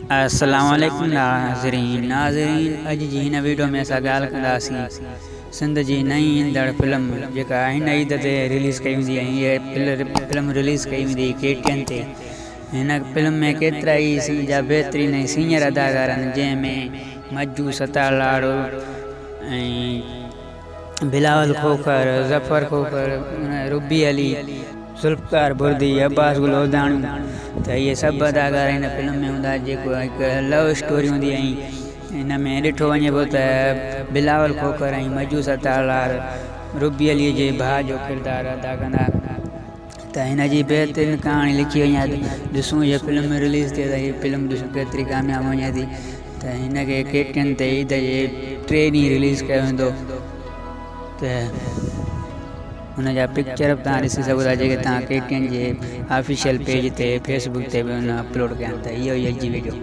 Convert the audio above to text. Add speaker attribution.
Speaker 1: अस्सलाम वालेकुम नाज़रीन। अॼु जी हिन वीडियो में असां ॻाल्हि कंदासीं सिंध जी नई ईंदड़ फिल्म जेका हिन ईद ते रिलीज़ कई वेंदी ऐं हीअ फिल्म रिलीज़ कई वेंदी KTN ते। हिन फिल्म में केतिरा ई सिंध जा बहितरीन ऐं सीनियर अदाकार आहिनि, जंहिंमें मज्जू सतालाड़ो ऐं बिलावल खोखर, ज़फ़र खोखर, रुबी अली, जुल्फ़कार बुर्दी, अब्बास गुलोदाणी, तो ये सब अदाकार हिन फिल्म में हूंदा जेको हिकु लव स्टोरी हूंदी। ऐं हिन में ॾिठो वञे पोइ त बिलावल खोखर ऐं मज्जू सतालार रुबी अलीअ जे भाउ जो किरदारु अदा कंदा। त हिन जी बहितरीन कहाणी लिखी वई आहे। ॾिसूं हीअ फिल्म रिलीज़ थिए त हीअ फिल्म ॾिसूं केतिरी कामयाबु वञे थी। त हिन खे KTN ते ईद जे 3 ॾींहं रिलीज़ कयो वेंदो। त हुनजा पिक्चर बि तव्हां ॾिसी सघो था, जेके तव्हां KTN जे ऑफिशियल पेज ते फेसबुक ते बि हुन अपलोड कया। त इहो ई अॼु जी वीडियो।